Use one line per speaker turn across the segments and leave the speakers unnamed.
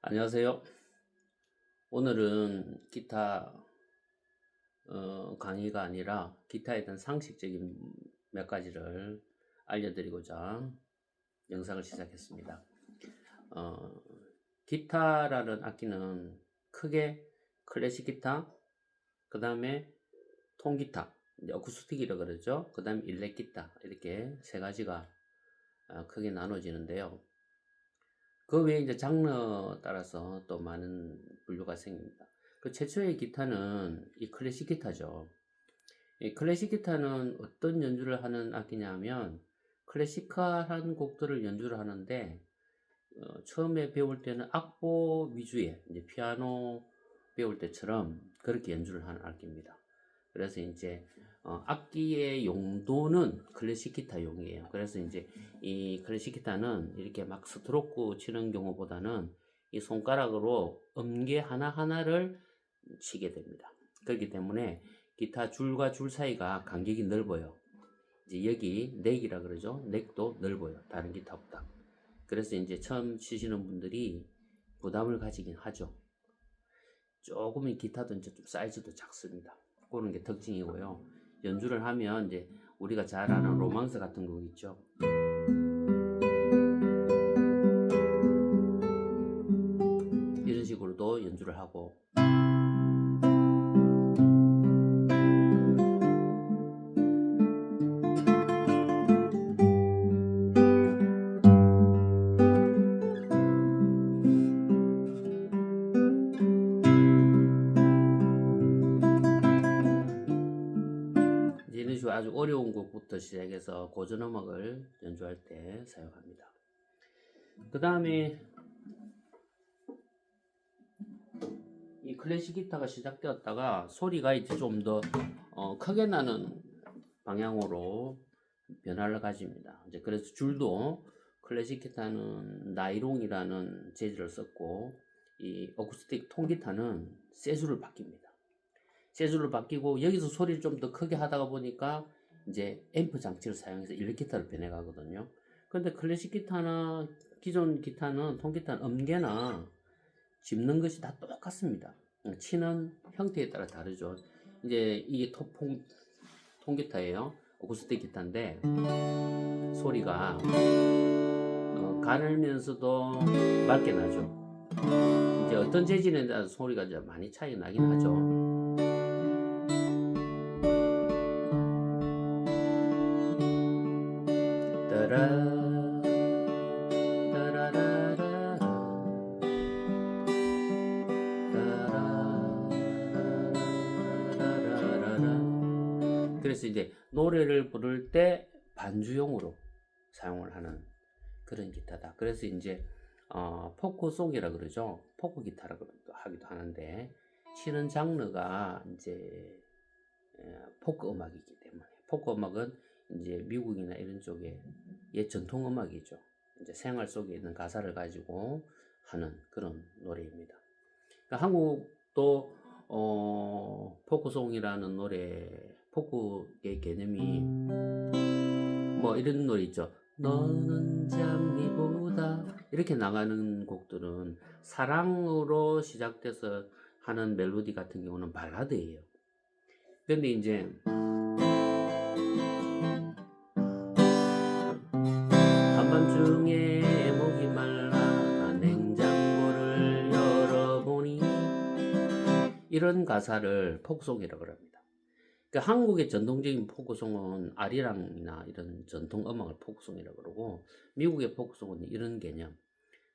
안녕하세요. 오늘은 기타 강의가 아니라 기타에 대한 상식적인 몇 가지를 알려드리고자 영상을 시작했습니다. 어, 기타라는 악기는 크게 클래식 기타, 그 다음에 통기타, 어쿠스틱이라고 그러죠. 그 다음에 일렉 기타, 이렇게 세 가지가 크게 나눠지는데요. 그 외에 이제 장르 따라서 또 많은 분류가 생깁니다. 그 최초의 기타는 이 클래식 기타죠. 이 클래식 기타는 어떤 연주를 하는 악기냐면 클래시컬한 곡들을 연주를 하는데 처음에 배울 때는 악보 위주의 이제 피아노 배울 때처럼 그렇게 연주를 하는 악기입니다. 그래서 이제 악기의 용도는 클래식 기타용이에요. 그래서 이제 이 클래식 기타는 이렇게 막 스트로크 치는 경우보다는 이 손가락으로 음계 하나하나를 치게 됩니다. 그렇기 때문에 기타 줄과 줄 사이가 간격이 넓어요. 이제 여기 넥이라 그러죠. 넥도 넓어요. 다른 기타보다. 그래서 이제 처음 치시는 분들이 부담을 가지긴 하죠. 조금 이 기타도 이제 좀 사이즈도 작습니다. 그런 게 특징이고요. 연주를 하면 이제 우리가 잘 아는 로망스 같은 곡 있죠. 이런 식으로도 연주를 하고 이런 식으로 아주 어려운 곡부터 시작해서 고전 음악을 연주할 때 사용합니다. 그 다음에 이 클래식 기타가 시작되었다가 소리가 이제 좀 더 크게 나는 방향으로 변화를 가집니다. 이제 그래서 줄도 클래식 기타는 나이롱이라는 재질을 썼고 이 어쿠스틱 통기타는 쇠줄을 바뀝니다. 쇠줄을 바뀌고 여기서 소리를 좀 더 크게 하다가 보니까 이제 앰프 장치를 사용해서 일렉 기타를 변해가거든요. 근데 클래식 기타나 기존 기타는 통기타는 음계나 짚는 것이 다 똑같습니다. 치는 형태에 따라 다르죠. 이제 이게 통기타예요. 어쿠스틱 기타인데 소리가 가늘면서도 맑게 나죠. 이제 어떤 재질에 따라 소리가 이제 많이 차이 나긴 하죠. 따라 따라라라 따라라라라라. 그래서 이제 노래를 부를 때 반주용으로 사용을 하는 그런 기타다. 그래서 이제 포크송이라 그러죠. 포크 기타라고 하기도 하는데 치는 장르가 이제 포크 음악이기 때문에 포크 음악은 이제 미국이나 이런 쪽에 옛 전통 음악이죠. 이제 생활 속에 있는 가사를 가지고 하는 그런 노래입니다. 그러니까 한국도 포크송이라는 노래, 포크의 개념이 뭐 이런 노래 있죠. 너는 장미보다 이렇게 나가는 곡들은 사랑으로 시작돼서 하는 멜로디 같은 경우는 발라드예요. 근데 이제 한밤중에 목이 말라 냉장고를 열어보니 이런 가사를 포크송이라고 합니다. 그러니까 한국의 전통적인 포크송은 아리랑이나 이런 전통 음악을 포크송이라고 그러고 미국의 포크송은 이런 개념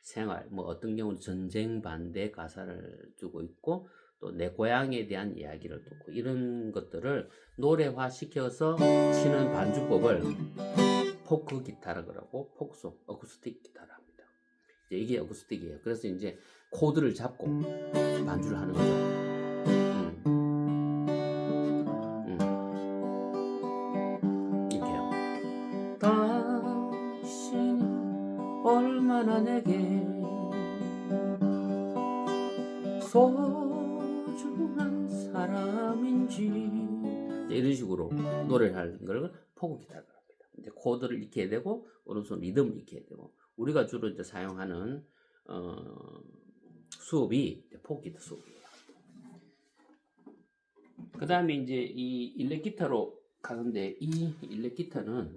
생활 뭐 어떤 경우는 전쟁 반대 가사를 두고 있고 또 내 고향에 대한 이야기를 두고 이런 것들을 노래화 시켜서 치는 반주법을 포크 기타라 그러고 포크송 어쿠스틱 기타라 합니다. 이게 어쿠스틱이에요. 그래서 이제 코드를 잡고 반주를 하는 거죠. 이렇게요. 당신이 얼마나 내게 소중한 사람인지 이런 식으로 노래를 하는 걸 포크 기타라고 합니다. 이제 코드를 익혀야 되고 오른손 리듬을 익혀야 되고 우리가 주로 이제 사용하는 수업이 포크기타 수업이에요. 그 다음에 이제 이 일렉기타로 가는데, 이 일렉기타는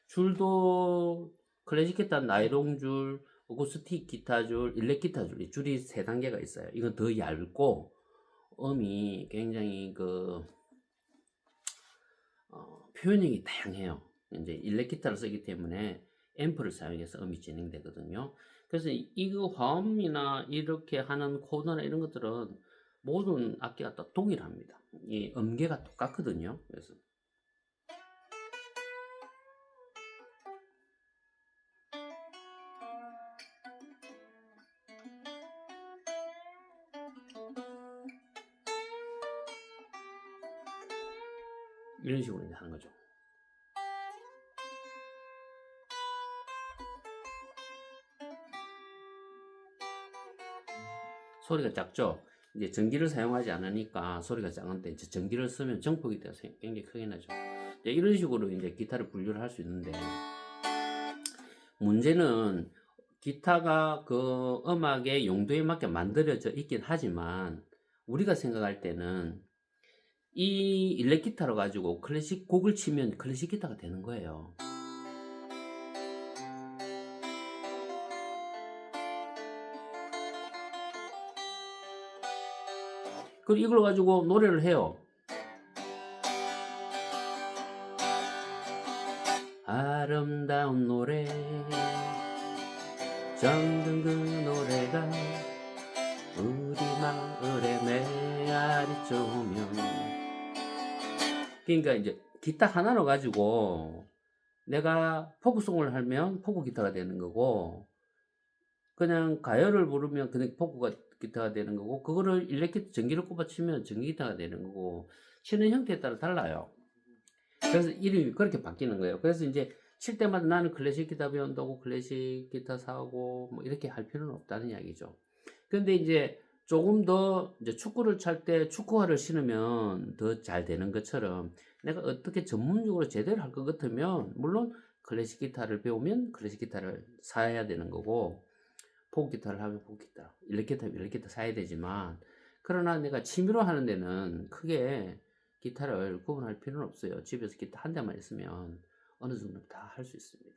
줄도 클래식 기타 나이론 줄, 어쿠스틱 기타 줄, 일렉기타 줄, 이 줄이 세 단계가 있어요. 이건 더 얇고 음이 굉장히 표현력이 다양해요. 이제 일렉기타를 쓰기 때문에 앰프를 사용해서 음이 진행되거든요. 그래서 이거 화음이나 이렇게 하는 코드나 이런 것들은 모든 악기가 다 동일합니다. 이 음계가 똑같거든요. 그래서 이런 식으로 이제 하는 거죠. 소리가 작죠. 이제 전기를 사용하지 않으니까 소리가 작은데, 이제 전기를 쓰면 정폭이 돼서 굉장히 크게 나죠. 이제 이런 식으로 이제 기타를 분류를 할 수 있는데, 문제는 기타가 그 음악의 용도에 맞게 만들어져 있긴 하지만, 우리가 생각할 때는 이 일렉 기타로 가지고 클래식 곡을 치면 클래식 기타가 되는 거예요. 그리고 이걸 가지고 노래를 해요. 아름다운 노래, 정든 그 노래가 우리 마을의 메아리 쪼면. 그러니까 이제 기타 하나로 가지고 내가 포크송을 하면 포크 기타가 되는 거고, 그냥 가요를 부르면 그냥 포크 기타가 되는 거고, 그거를 일렉기타 전기를 꼽아 치면 전기 기타가 되는 거고, 치는 형태에 따라 달라요. 그래서 이름이 그렇게 바뀌는 거예요. 그래서 이제 칠 때마다 나는 클래식 기타 배운다고 클래식 기타 사고 뭐 이렇게 할 필요는 없다는 이야기죠. 근데 이제 조금 더 이제 축구를 찰 때 축구화를 신으면 더 잘 되는 것처럼, 내가 어떻게 전문적으로 제대로 할 것 같으면 물론 클래식 기타를 배우면 클래식 기타를 사야 되는 거고, 포크 기타를 하면 포크 기타, 일렉 기타 사야 되지만, 그러나 내가 취미로 하는 데는 크게 기타를 구분할 필요는 없어요. 집에서 기타 한 대만 있으면 어느 정도 다 할 수 있습니다.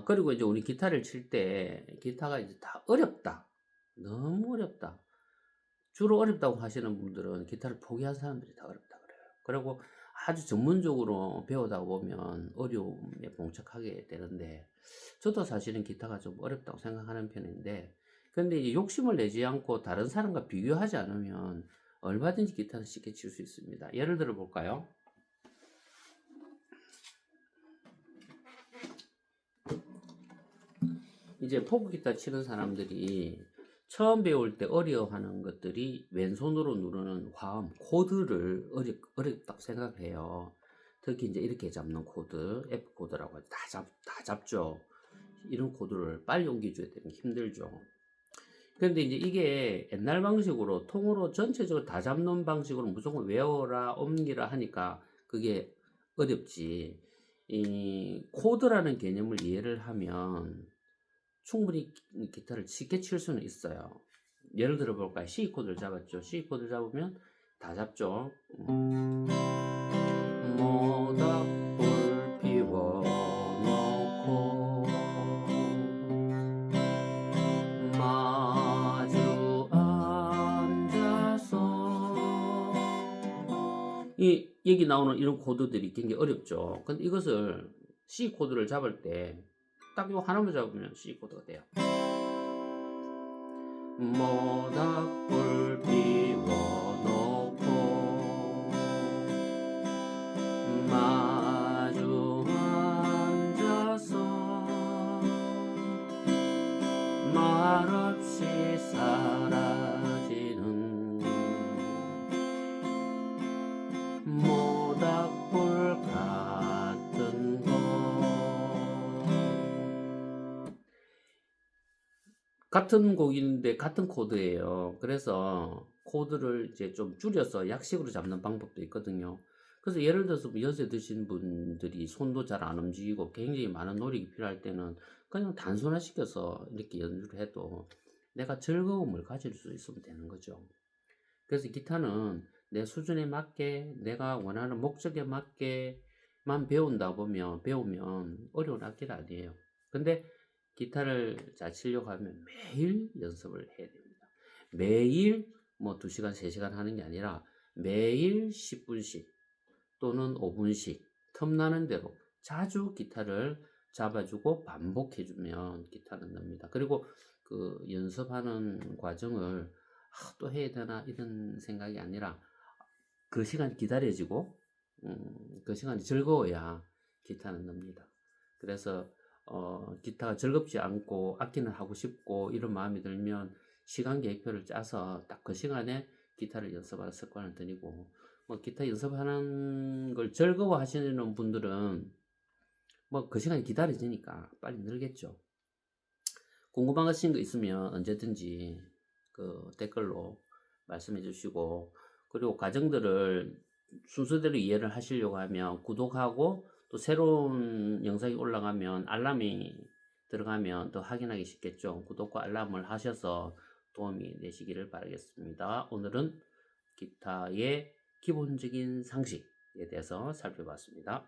그리고 이제 우리 기타를 칠 때 기타가 이제 다 어렵다, 너무 어렵다, 주로 어렵다고 하시는 분들은 기타를 포기한 사람들이 다 어렵다 그래요. 그리고 아주 전문적으로 배우다 보면 어려움에 봉착하게 되는데, 저도 사실은 기타가 좀 어렵다고 생각하는 편인데, 근데 이제 욕심을 내지 않고 다른 사람과 비교하지 않으면 얼마든지 기타는 쉽게 칠 수 있습니다. 예를 들어 볼까요? 이제 포크 기타 치는 사람들이 처음 배울 때 어려워하는 것들이 왼손으로 누르는 화음 코드를 어렵다고 생각해요. 특히 이제 이렇게 잡는 코드, F 코드라고 하죠. 다 잡죠. 이런 코드를 빨리 옮겨줘야 되는 게 힘들죠. 근데 이제 이게 옛날 방식으로 통으로 전체적으로 다 잡는 방식으로 무조건 외워라 옮기라 하니까 그게 어렵지. 이 코드라는 개념을 이해를 하면 충분히 기타를 쉽게 칠 수는 있어요. 예를 들어 볼까요? C 코드를 잡았죠. C 코드를 잡으면 다 잡죠. 모닥불 피워놓고 마주 앉아서, 이 여기 나오는 이런 코드들이 굉장히 어렵죠. 근데 이것을 C 코드를 잡을 때 딱 이거 하나만 잡으면 C 코드가 돼요. 모닥불 피워놓고 마주 앉아서 말없이 사라지는 모닥불 같은 것. 같은 곡인데 같은 코드예요. 그래서 코드를 이제 좀 줄여서 약식으로 잡는 방법도 있거든요. 그래서 예를 들어서 연세 드신 분들이 손도 잘 안 움직이고 굉장히 많은 노력이 필요할 때는 그냥 단순화시켜서 이렇게 연주를 해도 내가 즐거움을 가질 수 있으면 되는 거죠. 그래서 기타는 내 수준에 맞게 내가 원하는 목적에 맞게만 배우면 어려운 악기는 아니에요. 근데 기타를 잘 치려고 하면 매일 연습을 해야 됩니다. 매일 뭐 2시간, 3시간 하는 게 아니라 매일 10분씩 또는 5분씩 틈나는 대로 자주 기타를 잡아주고 반복해주면 기타는 늡니다. 그리고 그 연습하는 과정을 또 해야 되나 이런 생각이 아니라 그 시간이 기다려지고 그 시간이 즐거워야 기타는 늡니다. 그래서 기타가 즐겁지 않고 악기는 하고 싶고 이런 마음이 들면 시간 계획표를 짜서 딱 그 시간에 기타를 연습하는 습관을 들이고 뭐 기타 연습하는 걸 즐거워 하시는 분들은 뭐 그 시간이 기다려지니까 빨리 늘겠죠. 궁금한 거 있으면 언제든지 그 댓글로 말씀해 주시고, 그리고 과정들을 순서대로 이해를 하시려고 하면 구독하고 또 새로운 영상이 올라가면 알람이 들어가면 더 확인하기 쉽겠죠. 구독과 알람을 하셔서 도움이 되시기를 바라겠습니다. 오늘은 기타의 기본적인 상식에 대해서 살펴봤습니다.